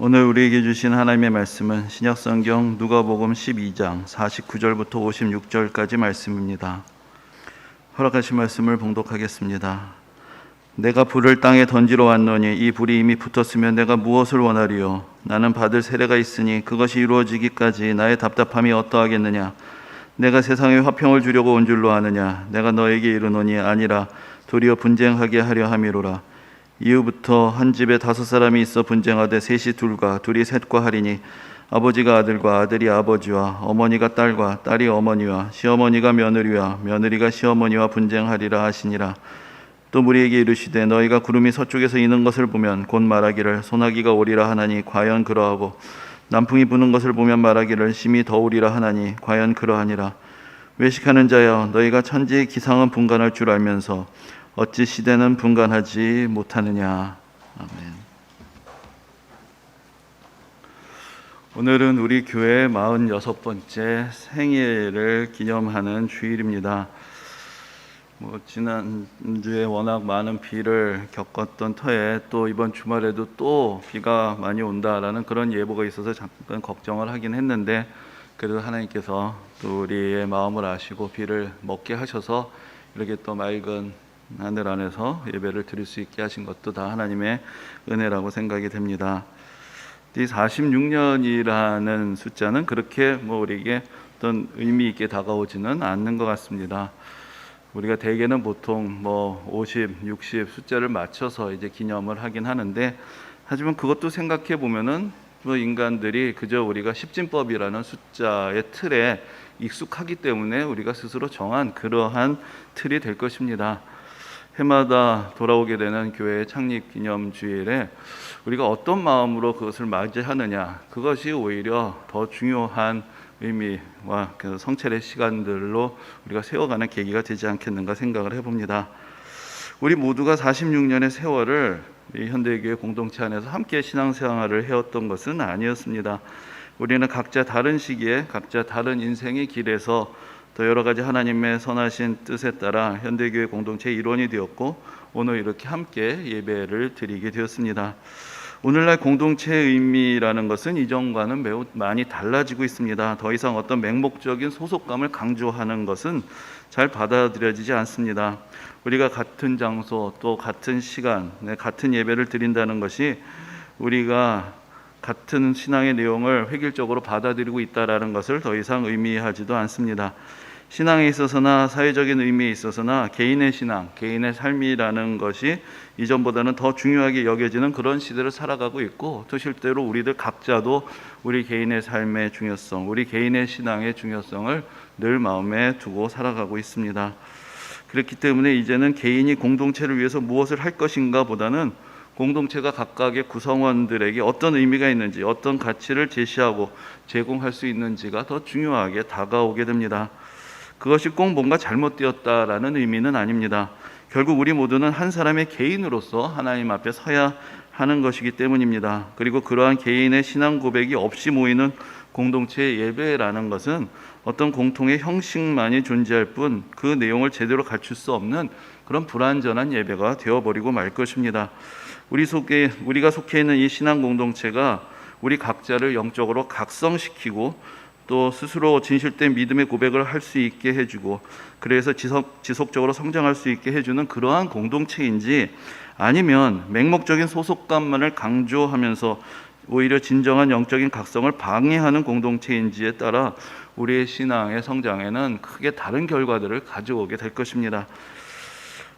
오늘 우리에게 주신 하나님의 말씀은 신약성경 누가복음 12장 49절부터 56절까지 말씀입니다. 허락하신 말씀을 봉독하겠습니다. 내가 불을 땅에 던지러 왔노니 이 불이 이미 붙었으면 내가 무엇을 원하리요? 나는 받을 세례가 있으니 그것이 이루어지기까지 나의 답답함이 어떠하겠느냐? 내가 세상에 화평을 주려고 온 줄로 아느냐? 내가 너에게 이르노니 아니라 도리어 분쟁하게 하려 함이로라. 이후부터 한 집에 5사람이 있어 분쟁하되 셋이 둘과 둘이 셋과 하리니 아버지가 아들과 아들이 아버지와 어머니가 딸과 딸이 어머니와 시어머니가 며느리와 며느리가 시어머니와 분쟁하리라 하시니라. 또 무리에게 이르시되 너희가 구름이 서쪽에서 이는 것을 보면 곧 말하기를 소나기가 오리라 하나니 과연 그러하고 남풍이 부는 것을 보면 말하기를 심히 더우리라 하나니 과연 그러하니라. 외식하는 자여 너희가 천지의 기상은 분간할 줄 알면서 어찌 시대는 분간하지 못하느냐. 아멘. 오늘은 우리 교회의 46번째 생일을 기념하는 주일입니다. 지난주에 워낙 많은 비를 겪었던 터에 또 이번 주말에도 또 비가 많이 온다라는 그런 예보가 있어서 잠깐 걱정을 하긴 했는데, 그래도 하나님께서 또 우리의 마음을 아시고 비를 먹게 하셔서 이렇게 또 맑은 하늘 안에서 예배를 드릴 수 있게 하신 것도 다 하나님의 은혜라고 생각이 됩니다. 이 46년이라는 숫자는 그렇게 우리에게 어떤 의미 있게 다가오지는 않는 것 같습니다. 우리가 대개는 보통 50, 60 숫자를 맞춰서 이제 기념을 하긴 하는데, 하지만 그것도 생각해 보면은 인간들이 그저 우리가 십진법이라는 숫자의 틀에 익숙하기 때문에 우리가 스스로 정한 그러한 틀이 될 것입니다. 해마다 돌아오게 되는 교회의 창립 기념 주일에 우리가 어떤 마음으로 그것을 맞이하느냐, 그것이 오히려 더 중요한 의미와 성찰의 시간들로 우리가 세워가는 계기가 되지 않겠는가 생각을 해봅니다. 우리 모두가 46년의 세월을 이 현대교회 공동체 안에서 함께 신앙생활을 해왔던 것은 아니었습니다. 우리는 각자 다른 시기에 각자 다른 인생의 길에서 또 여러 가지 하나님의 선하신 뜻에 따라 현대교회 공동체의 일원이 되었고, 오늘 이렇게 함께 예배를 드리게 되었습니다. 오늘날 공동체의 의미라는 것은 이전과는 매우 많이 달라지고 있습니다. 더 이상 어떤 맹목적인 소속감을 강조하는 것은 잘 받아들여지지 않습니다. 우리가 같은 장소 또 같은 시간 같은 예배를 드린다는 것이 우리가 같은 신앙의 내용을 획일적으로 받아들이고 있다는 것을 더 이상 의미하지도 않습니다. 신앙에 있어서나 사회적인 의미에 있어서나 개인의 신앙, 개인의 삶이라는 것이 이전보다는 더 중요하게 여겨지는 그런 시대를 살아가고 있고, 또 실제로 우리들 각자도 우리 개인의 삶의 중요성, 우리 개인의 신앙의 중요성을 늘 마음에 두고 살아가고 있습니다. 그렇기 때문에 이제는 개인이 공동체를 위해서 무엇을 할 것인가 보다는 공동체가 각각의 구성원들에게 어떤 의미가 있는지, 어떤 가치를 제시하고 제공할 수 있는지가 더 중요하게 다가오게 됩니다. 그것이 꼭 뭔가 잘못되었다라는 의미는 아닙니다. 결국 우리 모두는 한 사람의 개인으로서 하나님 앞에 서야 하는 것이기 때문입니다. 그리고 그러한 개인의 신앙 고백이 없이 모이는 공동체의 예배라는 것은 어떤 공통의 형식만이 존재할 뿐 그 내용을 제대로 갖출 수 없는 그런 불완전한 예배가 되어버리고 말 것입니다. 우리가 속해 있는 이 신앙 공동체가 우리 각자를 영적으로 각성시키고 또 스스로 진실된 믿음의 고백을 할 수 있게 해주고, 그래서 지속적으로 성장할 수 있게 해주는 그러한 공동체인지, 아니면 맹목적인 소속감만을 강조하면서 오히려 진정한 영적인 각성을 방해하는 공동체인지에 따라 우리의 신앙의 성장에는 크게 다른 결과들을 가져오게 될 것입니다.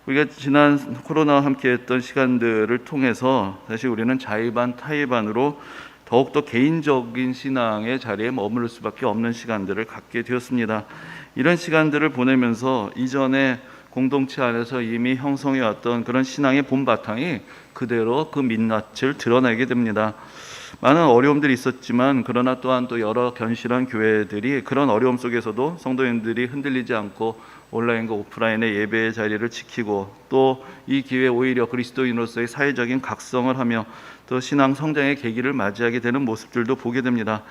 우리가 지난 코로나와 함께했던 시간들을 통해서 사실 우리는 자의반 타의반으로 더욱더 개인적인 신앙의 자리에 머무를 수밖에 없는 시간들을 갖게 되었습니다. 이런 시간들을 보내면서 이전에 공동체 안에서 이미 형성해 왔던 그런 신앙의 본바탕이 그대로 그 민낯을 드러내게 됩니다. 많은 어려움들이 있었지만, 그러나 또한 또 여러 견실한 교회들이 그런 어려움 속에서도 성도님들이 흔들리지 않고 온라인과 오프라인의 예배의 자리를 지키고, 또 이 기회에 오히려 그리스도인으로서의 사회적인 각성을 하며 또 신앙 성장의 계기를 맞이하게 되는 모습들도 보게 됩니다.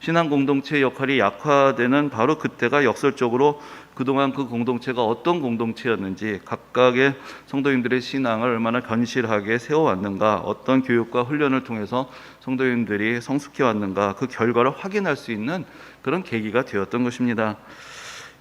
신앙 공동체의 역할이 약화되는 바로 그때가 역설적으로 그동안 그 공동체가 어떤 공동체였는지, 각각의 성도님들의 신앙을 얼마나 견실하게 세워왔는가, 어떤 교육과 훈련을 통해서 성도님들이 성숙해 왔는가, 그 결과를 확인할 수 있는 그런 계기가 되었던 것입니다.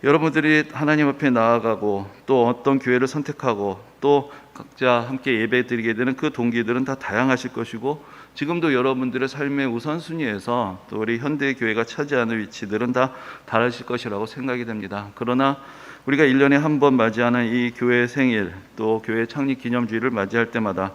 여러분들이 하나님 앞에 나아가고 또 어떤 교회를 선택하고 또 각자 함께 예배드리게 되는 그 동기들은 다 다양하실 것이고, 지금도 여러분들의 삶의 우선순위에서 또 우리 현대교회가 차지하는 위치들은 다 다르실 것이라고 생각이 됩니다. 그러나 우리가 1년에 한 번 맞이하는 이 교회 생일, 또 교회 창립 기념주일을 맞이할 때마다,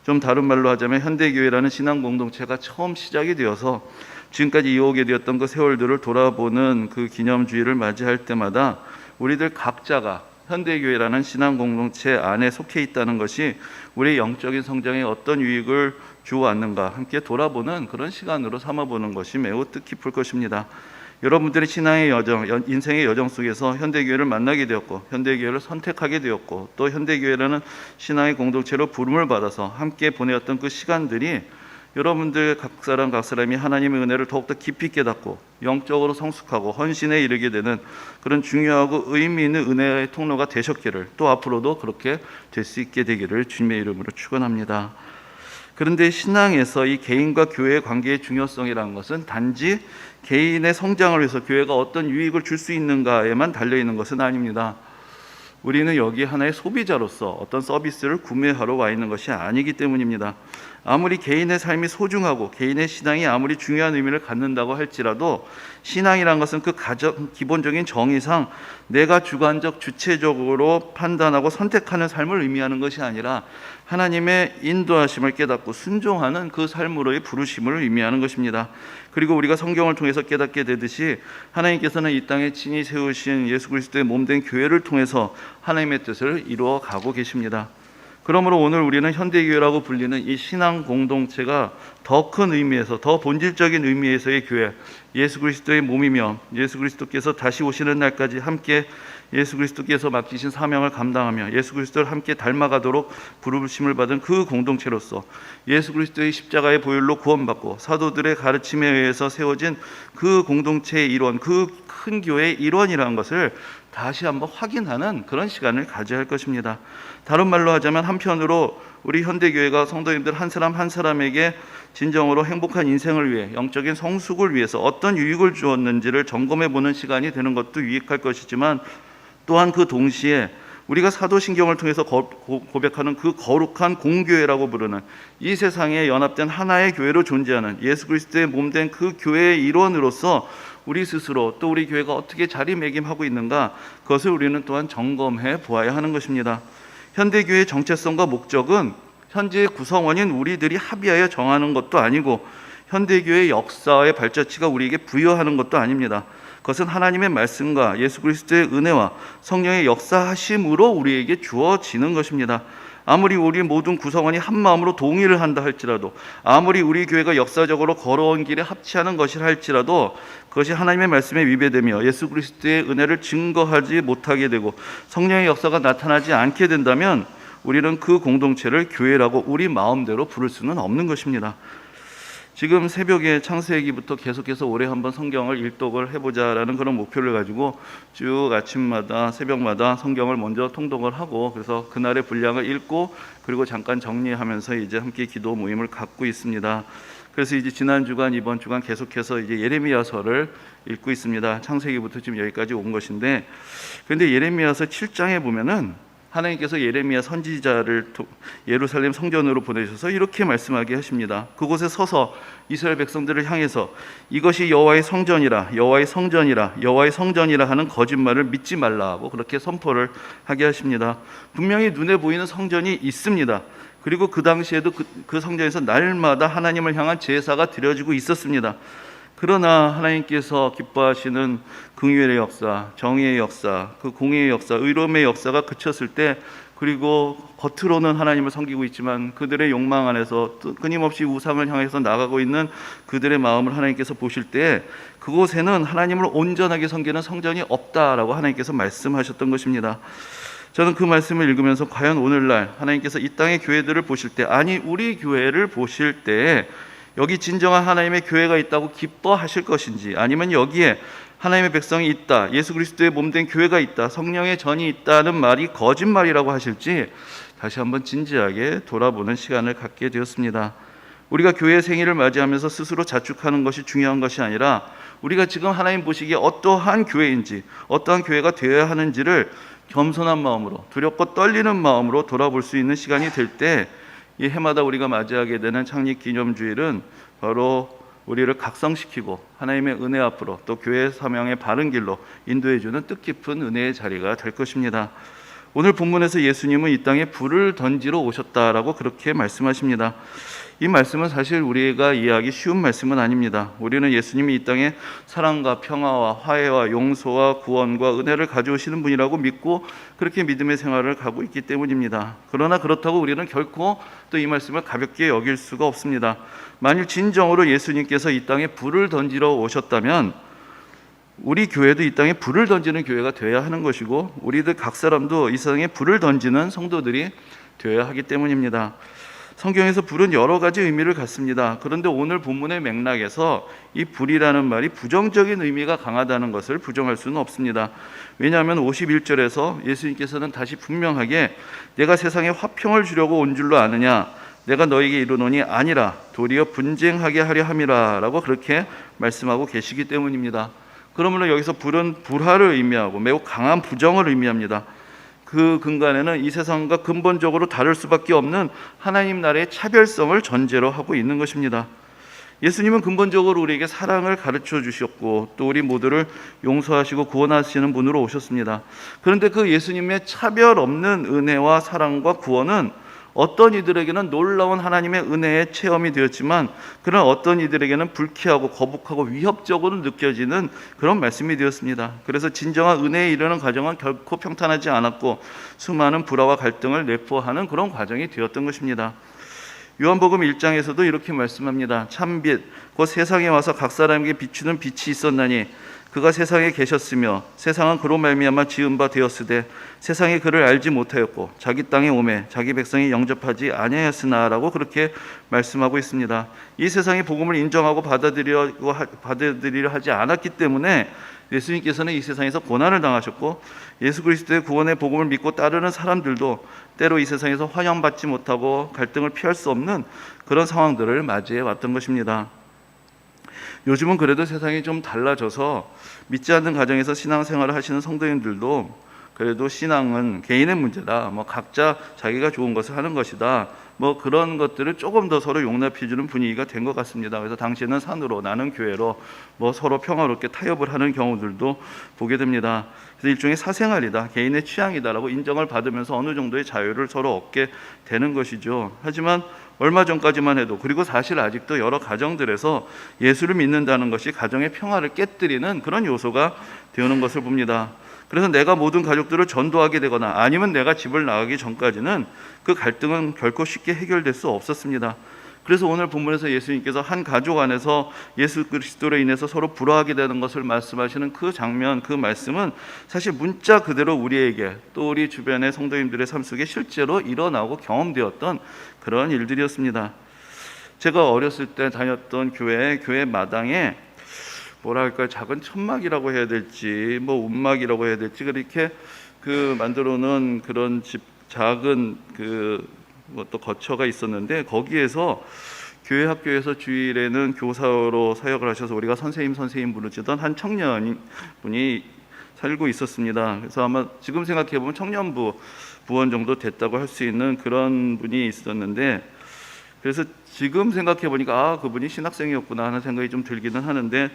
좀 다른 말로 하자면 현대교회라는 신앙 공동체가 처음 시작이 되어서 지금까지 이어오게 되었던 그 세월들을 돌아보는 그 기념주일을 맞이할 때마다 우리들 각자가 현대교회라는 신앙 공동체 안에 속해 있다는 것이 우리의 영적인 성장에 어떤 유익을 주어왔는가 함께 돌아보는 그런 시간으로 삼아보는 것이 매우 뜻깊을 것입니다. 여러분들의 신앙의 여정, 인생의 여정 속에서 현대교회를 만나게 되었고, 현대교회를 선택하게 되었고, 또 현대교회라는 신앙의 공동체로 부름을 받아서 함께 보내었던 그 시간들이 여러분들 각 사람이 하나님의 은혜를 더욱더 깊이 깨닫고 영적으로 성숙하고 헌신에 이르게 되는 그런 중요하고 의미 있는 은혜의 통로가 되셨기를, 또 앞으로도 그렇게 될 수 있게 되기를 주님의 이름으로 축원합니다. 그런데 신앙에서 이 개인과 교회의 관계의 중요성이라는 것은 단지 개인의 성장을 위해서 교회가 어떤 유익을 줄 수 있는가에만 달려있는 것은 아닙니다. 우리는 여기 하나의 소비자로서 어떤 서비스를 구매하러 와 있는 것이 아니기 때문입니다. 아무리 개인의 삶이 소중하고 개인의 신앙이 아무리 중요한 의미를 갖는다고 할지라도, 신앙이란 것은 그 기본적인 정의상 내가 주관적 주체적으로 판단하고 선택하는 삶을 의미하는 것이 아니라 하나님의 인도하심을 깨닫고 순종하는 그 삶으로의 부르심을 의미하는 것입니다. 그리고 우리가 성경을 통해서 깨닫게 되듯이 하나님께서는 이 땅에 친히 세우신 예수 그리스도의 몸된 교회를 통해서 하나님의 뜻을 이루어 가고 계십니다. 그러므로 오늘 우리는 현대교회라고 불리는 이 신앙 공동체가 더 큰 의미에서, 더 본질적인 의미에서의 교회, 예수 그리스도의 몸이며 예수 그리스도께서 다시 오시는 날까지 함께 예수 그리스도께서 맡기신 사명을 감당하며 예수 그리스도를 함께 닮아가도록 부르심을 받은 그 공동체로서 예수 그리스도의 십자가의 보혈로 구원받고 사도들의 가르침에 의해서 세워진 그 공동체의 일원, 그 큰 교회의 일원이라는 것을 다시 한번 확인하는 그런 시간을 가져야 할 것입니다. 다른 말로 하자면, 한편으로 우리 현대교회가 성도님들 한 사람 한 사람에게 진정으로 행복한 인생을 위해, 영적인 성숙을 위해서 어떤 유익을 주었는지를 점검해 보는 시간이 되는 것도 유익할 것이지만, 또한 그 동시에 우리가 사도신경을 통해서 고백하는 그 거룩한 공교회라고 부르는 이 세상에 연합된 하나의 교회로 존재하는 예수 그리스도의 몸된 그 교회의 일원으로서 우리 스스로, 또 우리 교회가 어떻게 자리매김하고 있는가, 그것을 우리는 또한 점검해 보아야 하는 것입니다. 현대교회의 정체성과 목적은 현재의 구성원인 우리들이 합의하여 정하는 것도 아니고, 현대교회의 역사의 발자취가 우리에게 부여하는 것도 아닙니다. 그것은 하나님의 말씀과 예수 그리스도의 은혜와 성령의 역사하심으로 우리에게 주어지는 것입니다. 아무리 우리 모든 구성원이 한 마음으로 동의를 한다 할지라도, 아무리 우리 교회가 역사적으로 걸어온 길에 합치하는 것이라 할지라도, 그것이 하나님의 말씀에 위배되며 예수 그리스도의 은혜를 증거하지 못하게 되고 성령의 역사가 나타나지 않게 된다면, 우리는 그 공동체를 교회라고 우리 마음대로 부를 수는 없는 것입니다. 지금 새벽에 창세기부터 계속해서 올해 한번 성경을 일독을 해보자라는 그런 목표를 가지고 쭉 아침마다 새벽마다 성경을 먼저 통독을 하고, 그래서 그날의 분량을 읽고 그리고 잠깐 정리하면서 이제 함께 기도 모임을 갖고 있습니다. 그래서 이제 지난 주간, 이번 주간 계속해서 이제 예레미야서를 읽고 있습니다. 창세기부터 지금 여기까지 온 것인데, 그런데 예레미야서 7장에 보면은 하나님께서 예레미야 선지자를 예루살렘 성전으로 보내셔서 이렇게 말씀하게 하십니다. 그곳에 서서 이스라엘 백성들을 향해서 이것이 여호와의 성전이라, 여호와의 성전이라, 여호와의 성전이라 하는 거짓말을 믿지 말라고 그렇게 선포를 하게 하십니다. 분명히 눈에 보이는 성전이 있습니다. 그리고 그 당시에도 그 성전에서 날마다 하나님을 향한 제사가 드려지고 있었습니다. 그러나 하나님께서 기뻐하시는 긍휼의 역사, 정의의 역사, 그 공의의 역사, 의로움의 역사가 그쳤을 때, 그리고 겉으로는 하나님을 섬기고 있지만 그들의 욕망 안에서 끊임없이 우상을 향해서 나가고 있는 그들의 마음을 하나님께서 보실 때, 그곳에는 하나님을 온전하게 섬기는 성전이 없다라고 하나님께서 말씀하셨던 것입니다. 저는 그 말씀을 읽으면서 과연 오늘날 하나님께서 이 땅의 교회들을 보실 때, 아니 우리 교회를 보실 때 여기 진정한 하나님의 교회가 있다고 기뻐하실 것인지, 아니면 여기에 하나님의 백성이 있다, 예수 그리스도의 몸된 교회가 있다, 성령의 전이 있다는 말이 거짓말이라고 하실지 다시 한번 진지하게 돌아보는 시간을 갖게 되었습니다. 우리가 교회 생일을 맞이하면서 스스로 자축하는 것이 중요한 것이 아니라 우리가 지금 하나님 보시기에 어떠한 교회인지, 어떠한 교회가 되어야 하는지를 겸손한 마음으로, 두렵고 떨리는 마음으로 돌아볼 수 있는 시간이 될 때, 이 해마다 우리가 맞이하게 되는 창립기념주일은 바로 우리를 각성시키고 하나님의 은혜 앞으로, 또 교회 사명의 바른 길로 인도해주는 뜻깊은 은혜의 자리가 될 것입니다. 오늘 본문에서 예수님은 이 땅에 불을 던지러 오셨다라고 그렇게 말씀하십니다. 이 말씀은 사실 우리가 이해하기 쉬운 말씀은 아닙니다. 우리는 예수님이 이 땅에 사랑과 평화와 화해와 용서와 구원과 은혜를 가져오시는 분이라고 믿고 그렇게 믿음의 생활을 가고 있기 때문입니다. 그러나 그렇다고 우리는 결코 또 이 말씀을 가볍게 여길 수가 없습니다. 만일 진정으로 예수님께서 이 땅에 불을 던지러 오셨다면 우리 교회도 이 땅에 불을 던지는 교회가 되어야 하는 것이고, 우리들 각 사람도 이 세상에 불을 던지는 성도들이 되어야 하기 때문입니다. 성경에서 불은 여러 가지 의미를 갖습니다. 그런데 오늘 본문의 맥락에서 이 불이라는 말이 부정적인 의미가 강하다는 것을 부정할 수는 없습니다. 왜냐하면 51절에서 예수님께서는 다시 분명하게 내가 세상에 화평을 주려고 온 줄로 아느냐, 내가 너에게 이르노니 아니라 도리어 분쟁하게 하려 함이라 라고 그렇게 말씀하고 계시기 때문입니다. 그러므로 여기서 불은 불화를 의미하고 매우 강한 부정을 의미합니다. 그 근간에는 이 세상과 근본적으로 다를 수밖에 없는 하나님 나라의 차별성을 전제로 하고 있는 것입니다. 예수님은 근본적으로 우리에게 사랑을 가르쳐 주셨고 또 우리 모두를 용서하시고 구원하시는 분으로 오셨습니다. 그런데 그 예수님의 차별 없는 은혜와 사랑과 구원은 어떤 이들에게는 놀라운 하나님의 은혜의 체험이 되었지만, 그런 어떤 이들에게는 불쾌하고 거북하고 위협적으로 느껴지는 그런 말씀이 되었습니다. 그래서 진정한 은혜에 이르는 과정은 결코 평탄하지 않았고 수많은 불화와 갈등을 내포하는 그런 과정이 되었던 것입니다. 요한복음 1장에서도 이렇게 말씀합니다. 참빛 곧 세상에 와서 각 사람에게 비추는 빛이 있었나니 그가 세상에 계셨으며 세상은 그로 말미암아 지은 바 되었으되 세상이 그를 알지 못하였고 자기 땅에 오매 자기 백성이 영접하지 아니하였으나라고 그렇게 말씀하고 있습니다. 이 세상이 복음을 인정하고 받아들이려 하지 않았기 때문에 예수님께서는 이 세상에서 고난을 당하셨고, 예수 그리스도의 구원의 복음을 믿고 따르는 사람들도 때로 이 세상에서 환영받지 못하고 갈등을 피할 수 없는 그런 상황들을 맞이해 왔던 것입니다. 요즘은 그래도 세상이 좀 달라져서 믿지 않는 가정에서 신앙생활을 하시는 성도님들도 그래도 신앙은 개인의 문제다, 각자 자기가 좋은 것을 하는 것이다, 그런 것들을 조금 더 서로 용납해주는 분위기가 된 것 같습니다. 그래서 당신은 산으로 나는 교회로 서로 평화롭게 타협을 하는 경우들도 보게 됩니다. 그래서 일종의 사생활이다, 개인의 취향이다라고 인정을 받으면서 어느 정도의 자유를 서로 얻게 되는 것이죠. 하지만 얼마 전까지만 해도, 그리고 사실 아직도 여러 가정들에서 예수를 믿는다는 것이 가정의 평화를 깨뜨리는 그런 요소가 되는 것을 봅니다. 그래서 내가 모든 가족들을 전도하게 되거나 아니면 내가 집을 나가기 전까지는 그 갈등은 결코 쉽게 해결될 수 없었습니다. 그래서 오늘 본문에서 예수님께서 한 가족 안에서 예수 그리스도로 인해서 서로 불화하게 되는 것을 말씀하시는 그 장면, 그 말씀은 사실 문자 그대로 우리에게 또 우리 주변의 성도님들의 삶 속에 실제로 일어나고 경험되었던 그런 일들이었습니다. 제가 어렸을 때 다녔던 교회 마당에 작은 천막이라고 해야 될지 움막이라고 해야 될지 그렇게 만들어 놓은 그런 집, 작은 또 거처가 있었는데, 거기에서 교회 학교에서 주일에는 교사로 사역을 하셔서 우리가 선생님 부르시던 한 청년분이 살고 있었습니다. 그래서 아마 지금 생각해 보면 청년부 부원 정도 됐다고 할 수 있는 그런 분이 있었는데, 그래서 지금 생각해 보니까 그분이 신학생이었구나 하는 생각이 좀 들기는 하는데,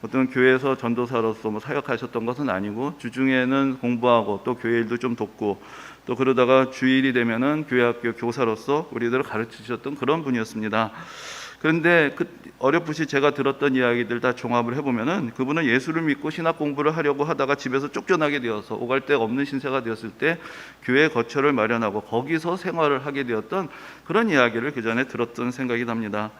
어떤 교회에서 전도사로서 사역하셨던 것은 아니고 주중에는 공부하고 또 교회 일도 좀 돕고 또 그러다가 주일이 되면은 교회 학교 교사로서 우리들을 가르치셨던 그런 분이었습니다. 그런데 어렴풋이 제가 들었던 이야기들 다 종합을 해보면은 그분은 예수를 믿고 신학 공부를 하려고 하다가 집에서 쫓겨나게 되어서 오갈 데 없는 신세가 되었을 때 교회 거처를 마련하고 거기서 생활을 하게 되었던 그런 이야기를 그 전에 들었던 생각이 납니다.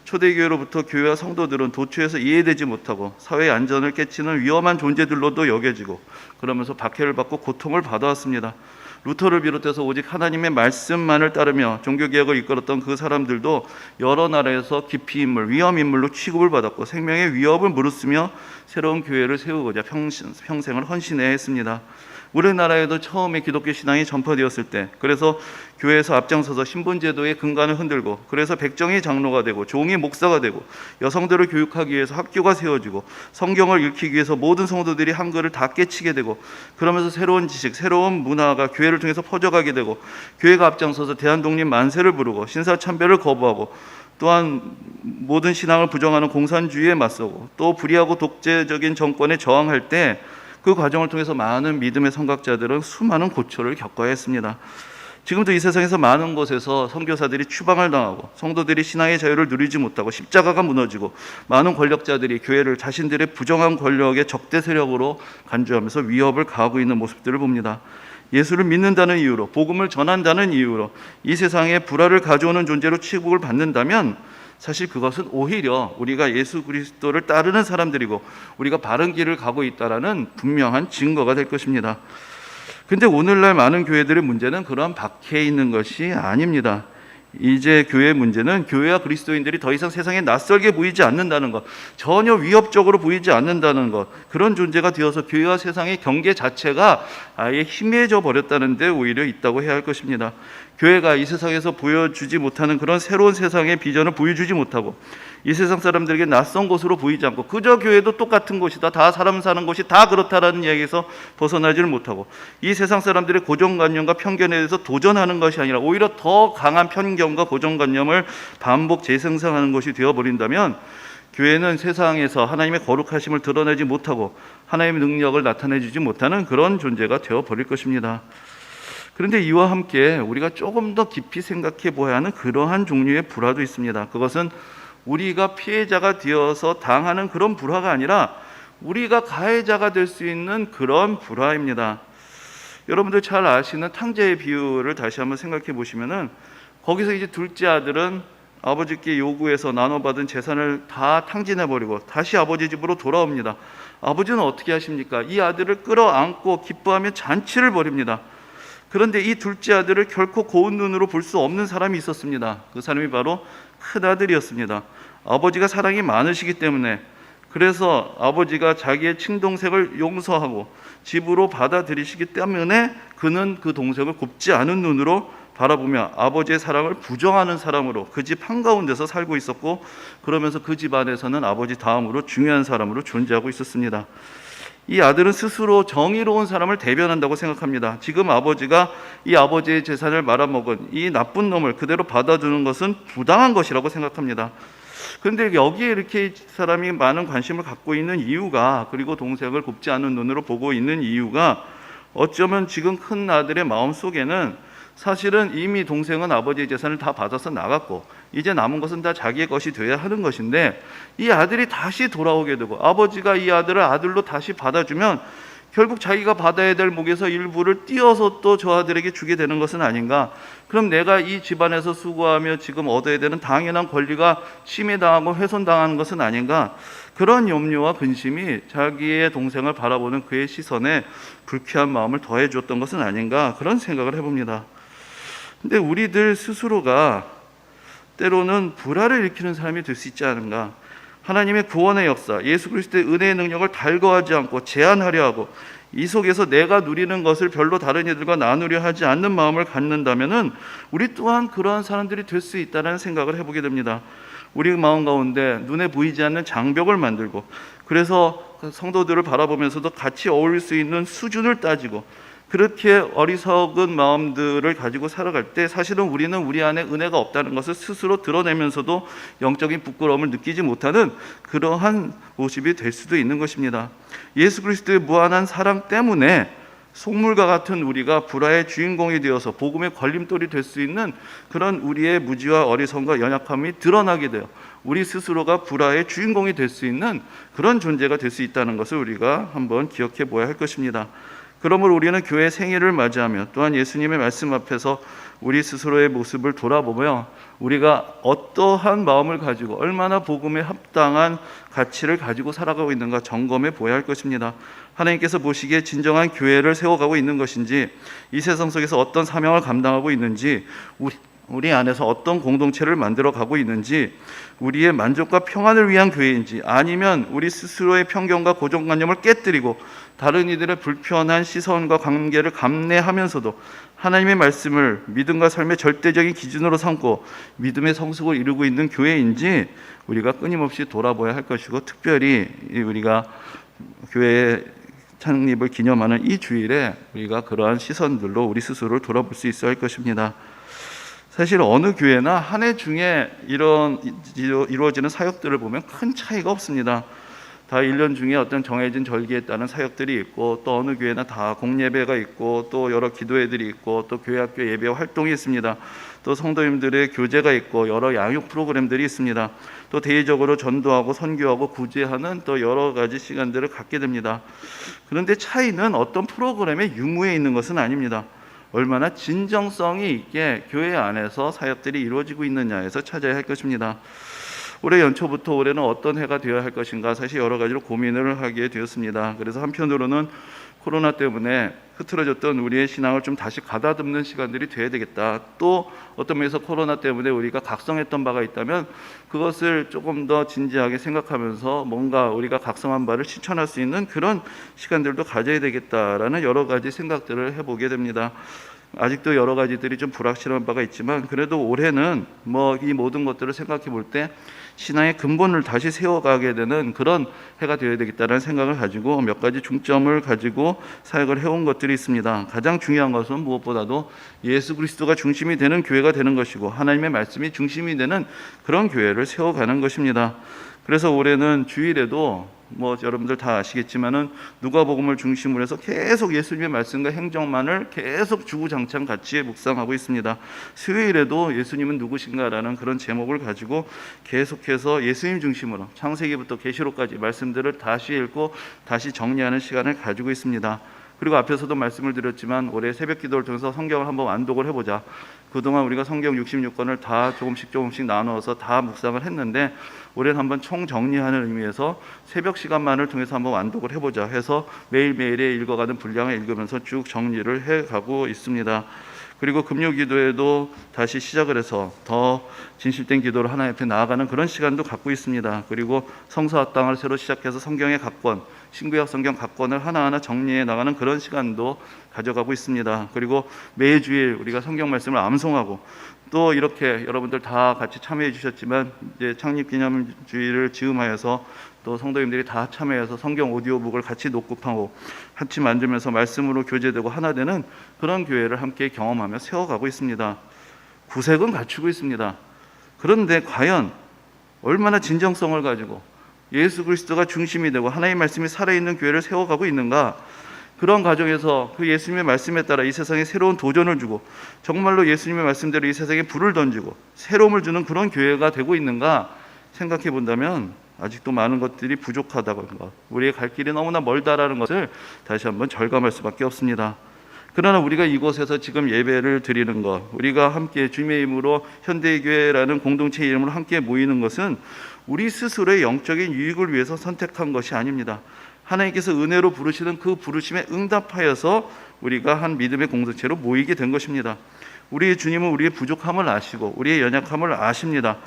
초대교회로부터 교회와 성도들은 도처에서 이해되지 못하고 사회의 안전을 깨치는 위험한 존재들로도 여겨지고 그러면서 박해를 받고 고통을 받아왔습니다. 루터를 비롯해서 오직 하나님의 말씀만을 따르며 종교개혁을 이끌었던 그 사람들도 여러 나라에서 기피 인물, 위험 인물로 취급을 받았고 생명의 위협을 무릅쓰며 새로운 교회를 세우고자 평생을 헌신해야 했습니다. 우리나라에도 처음에 기독교 신앙이 전파되었을 때, 그래서 교회에서 앞장서서 신분제도의 근간을 흔들고, 그래서 백정이 장로가 되고 종이 목사가 되고, 여성들을 교육하기 위해서 학교가 세워지고, 성경을 읽히기 위해서 모든 성도들이 한글을 다 깨치게 되고, 그러면서 새로운 지식, 새로운 문화가 교회를 통해서 퍼져가게 되고, 교회가 앞장서서 대한독립 만세를 부르고 신사참배를 거부하고, 또한 모든 신앙을 부정하는 공산주의에 맞서고, 또 불의하고 독재적인 정권에 저항할 때 그 과정을 통해서 많은 믿음의 선각자들은 수많은 고초를 겪어야 했습니다. 지금도 이 세상에서 많은 곳에서 선교사들이 추방을 당하고 성도들이 신앙의 자유를 누리지 못하고 십자가가 무너지고 많은 권력자들이 교회를 자신들의 부정한 권력의 적대 세력으로 간주하면서 위협을 가하고 있는 모습들을 봅니다. 예수를 믿는다는 이유로, 복음을 전한다는 이유로 이 세상에 불화를 가져오는 존재로 취급을 받는다면 사실 그것은 오히려 우리가 예수 그리스도를 따르는 사람들이고 우리가 바른 길을 가고 있다라는 분명한 증거가 될 것입니다. 근데 오늘날 많은 교회들의 문제는 그러한 박해 있는 것이 아닙니다. 이제 교회의 문제는 교회와 그리스도인들이 더 이상 세상에 낯설게 보이지 않는다는 것, 전혀 위협적으로 보이지 않는다는 것, 그런 존재가 되어서 교회와 세상의 경계 자체가 아예 희미해져 버렸다는 데 오히려 있다고 해야 할 것입니다. 교회가 이 세상에서 보여주지 못하는 그런 새로운 세상의 비전을 보여주지 못하고 이 세상 사람들에게 낯선 곳으로 보이지 않고 그저 교회도 똑같은 곳이다, 다 사람 사는 곳이 다 그렇다라는 이야기에서 벗어나지를 못하고 이 세상 사람들의 고정관념과 편견에 대해서 도전하는 것이 아니라 오히려 더 강한 편견과 고정관념을 반복 재생산하는 것이 되어버린다면 교회는 세상에서 하나님의 거룩하심을 드러내지 못하고 하나님의 능력을 나타내주지 못하는 그런 존재가 되어버릴 것입니다. 그런데 이와 함께 우리가 조금 더 깊이 생각해 보아야 하는 그러한 종류의 불화도 있습니다. 그것은 우리가 피해자가 되어서 당하는 그런 불화가 아니라 우리가 가해자가 될 수 있는 그런 불화입니다. 여러분들 잘 아시는 탕자의 비유를 다시 한번 생각해 보시면은 거기서 이제 둘째 아들은 아버지께 요구해서 나눠받은 재산을 다 탕진해 버리고 다시 아버지 집으로 돌아옵니다. 아버지는 어떻게 하십니까? 이 아들을 끌어안고 기뻐하며 잔치를 벌입니다. 그런데 이 둘째 아들을 결코 고운 눈으로 볼 수 없는 사람이 있었습니다. 그 사람이 바로 큰아들이었습니다. 아버지가 사랑이 많으시기 때문에, 그래서 아버지가 자기의 친동생을 용서하고 집으로 받아들이시기 때문에 그는 그 동생을 곱지 않은 눈으로 바라보며 아버지의 사랑을 부정하는 사람으로 그 집 한가운데서 살고 있었고, 그러면서 그 집안에서는 아버지 다음으로 중요한 사람으로 존재하고 있었습니다. 이 아들은 스스로 정의로운 사람을 대변한다고 생각합니다. 지금 아버지가 이 아버지의 재산을 말아먹은 이 나쁜 놈을 그대로 받아주는 것은 부당한 것이라고 생각합니다. 그런데 여기에 이렇게 사람이 많은 관심을 갖고 있는 이유가, 그리고 동생을 곱지 않은 눈으로 보고 있는 이유가, 어쩌면 지금 큰 아들의 마음속에는 사실은 이미 동생은 아버지의 재산을 다 받아서 나갔고 이제 남은 것은 다 자기의 것이 되어야 하는 것인데, 이 아들이 다시 돌아오게 되고 아버지가 이 아들을 아들로 다시 받아주면 결국 자기가 받아야 될 몫에서 일부를 띄어서 또 저 아들에게 주게 되는 것은 아닌가. 그럼 내가 이 집안에서 수고하며 지금 얻어야 되는 당연한 권리가 침해당하고 훼손당하는 것은 아닌가. 그런 염려와 근심이 자기의 동생을 바라보는 그의 시선에 불쾌한 마음을 더해 주었던 것은 아닌가, 그런 생각을 해봅니다. 근데 우리들 스스로가 때로는 불화를 일으키는 사람이 될 수 있지 않은가. 하나님의 구원의 역사, 예수 그리스도의 은혜의 능력을 달거하지 않고 제한하려 하고 이 속에서 내가 누리는 것을 별로 다른 이들과 나누려 하지 않는 마음을 갖는다면은 우리 또한 그러한 사람들이 될 수 있다는 생각을 해보게 됩니다. 우리 마음 가운데 눈에 보이지 않는 장벽을 만들고, 그래서 성도들을 바라보면서도 같이 어울릴 수 있는 수준을 따지고, 그렇게 어리석은 마음들을 가지고 살아갈 때 사실은 우리는 우리 안에 은혜가 없다는 것을 스스로 드러내면서도 영적인 부끄러움을 느끼지 못하는 그러한 모습이 될 수도 있는 것입니다. 예수 그리스도의 무한한 사랑 때문에 속물과 같은 우리가 불화의 주인공이 되어서 복음의 걸림돌이 될 수 있는 그런 우리의 무지와 어리석음과 연약함이 드러나게 되어 우리 스스로가 불화의 주인공이 될 수 있는 그런 존재가 될 수 있다는 것을 우리가 한번 기억해 보아야 할 것입니다. 그러므로 우리는 교회 생일을 맞이하며 또한 예수님의 말씀 앞에서 우리 스스로의 모습을 돌아보며 우리가 어떠한 마음을 가지고 얼마나 복음에 합당한 가치를 가지고 살아가고 있는가 점검해 보아야 할 것입니다. 하나님께서 보시기에 진정한 교회를 세워가고 있는 것인지, 이 세상 속에서 어떤 사명을 감당하고 있는지, 우리 안에서 어떤 공동체를 만들어 가고 있는지, 우리의 만족과 평안을 위한 교회인지, 아니면 우리 스스로의 편견과 고정관념을 깨뜨리고 다른 이들의 불편한 시선과 관계를 감내하면서도 하나님의 말씀을 믿음과 삶의 절대적인 기준으로 삼고 믿음의 성숙을 이루고 있는 교회인지 우리가 끊임없이 돌아봐야 할 것이고, 특별히 우리가 교회의 창립을 기념하는 이 주일에 우리가 그러한 시선들로 우리 스스로를 돌아볼 수 있어야 할 것입니다. 사실 어느 교회나 한 해 중에 이루어지는 사역들을 보면 큰 차이가 없습니다. 다 1년 중에 어떤 정해진 절기에 따른 사역들이 있고, 또 어느 교회나 다 공예배가 있고, 또 여러 기도회들이 있고, 또 교회학교 예배 활동이 있습니다. 또 성도님들의 교제가 있고, 여러 양육 프로그램들이 있습니다. 또 대의적으로 전도하고 선교하고 구제하는 또 여러 가지 시간들을 갖게 됩니다. 그런데 차이는 어떤 프로그램의 유무에 있는 것은 아닙니다. 얼마나 진정성이 있게 교회 안에서 사역들이 이루어지고 있느냐에서 찾아야 할 것입니다. 올해 연초부터 올해는 어떤 해가 되어야 할 것인가 사실 여러 가지로 고민을 하게 되었습니다. 그래서 한편으로는 코로나 때문에 흐트러졌던 우리의 신앙을 좀 다시 가다듬는 시간들이 되어야 되겠다. 또 어떤 면에서 코로나 때문에 우리가 각성했던 바가 있다면 그것을 조금 더 진지하게 생각하면서 뭔가 우리가 각성한 바를 실천할 수 있는 그런 시간들도 가져야 되겠다라는 여러 가지 생각들을 해보게 됩니다. 아직도 여러 가지들이 좀 불확실한 바가 있지만, 그래도 올해는 이 모든 것들을 생각해 볼 때 신앙의 근본을 다시 세워가게 되는 그런 해가 되어야 되겠다는 생각을 가지고 몇 가지 중점을 가지고 사역을 해온 것들이 있습니다. 가장 중요한 것은 무엇보다도 예수 그리스도가 중심이 되는 교회가 되는 것이고, 하나님의 말씀이 중심이 되는 그런 교회를 세워가는 것입니다. 그래서 올해는 주일에도 여러분들 다 아시겠지만은 누가복음을 중심으로 해서 계속 예수님의 말씀과 행정만을 계속 주구장창 같이 묵상하고 있습니다. 수요일에도 예수님은 누구신가라는 그런 제목을 가지고 계속해서 예수님 중심으로 창세기부터 계시록까지 말씀들을 다시 읽고 다시 정리하는 시간을 가지고 있습니다. 그리고 앞에서도 말씀을 드렸지만 올해 새벽 기도를 통해서 성경을 한번 완독을 해보자. 그동안 우리가 성경 66권을 다 조금씩 나누어서 다 묵상을 했는데, 올해는 한번 총정리하는 의미에서 새벽 시간만을 통해서 한번 완독을 해보자 해서 매일매일의 읽어가는 분량을 읽으면서 쭉 정리를 해가고 있습니다. 그리고 금요 기도에도 다시 시작을 해서 더 진실된 기도로 하나님 앞에 나아가는 그런 시간도 갖고 있습니다. 그리고 성서 합당을 새로 시작해서 성경의 각권, 신구약 성경 각권을 하나하나 정리해 나가는 그런 시간도 가져가고 있습니다. 그리고 매주일 우리가 성경 말씀을 암송하고, 또 이렇게 여러분들 다 같이 참여해 주셨지만 이제 창립기념주의를 즈음하여서 또 성도님들이 다 참여해서 성경 오디오북을 같이 녹음하고 같이 만들면서 말씀으로 교제되고 하나 되는 그런 교회를 함께 경험하며 세워가고 있습니다. 구색은 갖추고 있습니다. 그런데 과연 얼마나 진정성을 가지고 예수 그리스도가 중심이 되고 하나님의 말씀이 살아있는 교회를 세워가고 있는가, 그런 과정에서 그 예수님의 말씀에 따라 이 세상에 새로운 도전을 주고 정말로 예수님의 말씀대로 이 세상에 불을 던지고 새로움을 주는 그런 교회가 되고 있는가 생각해 본다면 아직도 많은 것들이 부족하다는 것, 우리의 갈 길이 너무나 멀다라는 것을 다시 한번 절감할 수밖에 없습니다. 그러나 우리가 이곳에서 지금 예배를 드리는 것, 우리가 함께 주님의 이름으로 현대교회라는 공동체 이름으로 함께 모이는 것은 우리 스스로의 영적인 유익을 위해서 선택한 것이 아닙니다. 하나님께서 은혜로 부르시는 그 부르심에 응답하여서 우리가 한 믿음의 공동체로 모이게 된 것입니다. 우리의 주님은 우리의 부족함을 아시고 우리의 연약함을 아십니다.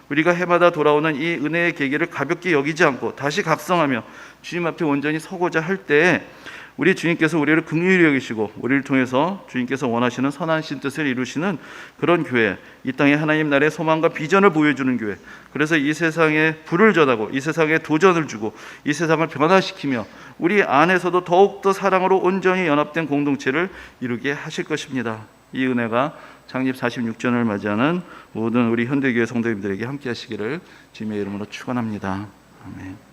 우리가 해마다 돌아오는 이 은혜의 계기를 가볍게 여기지 않고 다시 각성하며 주님 앞에 온전히 서고자 할 때에 우리 주님께서 우리를 긍휼히 여기시고 우리를 통해서 주님께서 원하시는 선하신 뜻을 이루시는 그런 교회, 이 땅에 하나님 나라의 소망과 비전을 보여주는 교회, 그래서 이 세상에 불을 전하고 이 세상에 도전을 주고 이 세상을 변화시키며 우리 안에서도 더욱더 사랑으로 온전히 연합된 공동체를 이루게 하실 것입니다. 이 은혜가 창립 46주년을 맞이하는 모든 우리 현대교회 성도님들에게 함께 하시기를 주님의 이름으로 축원합니다. 아멘.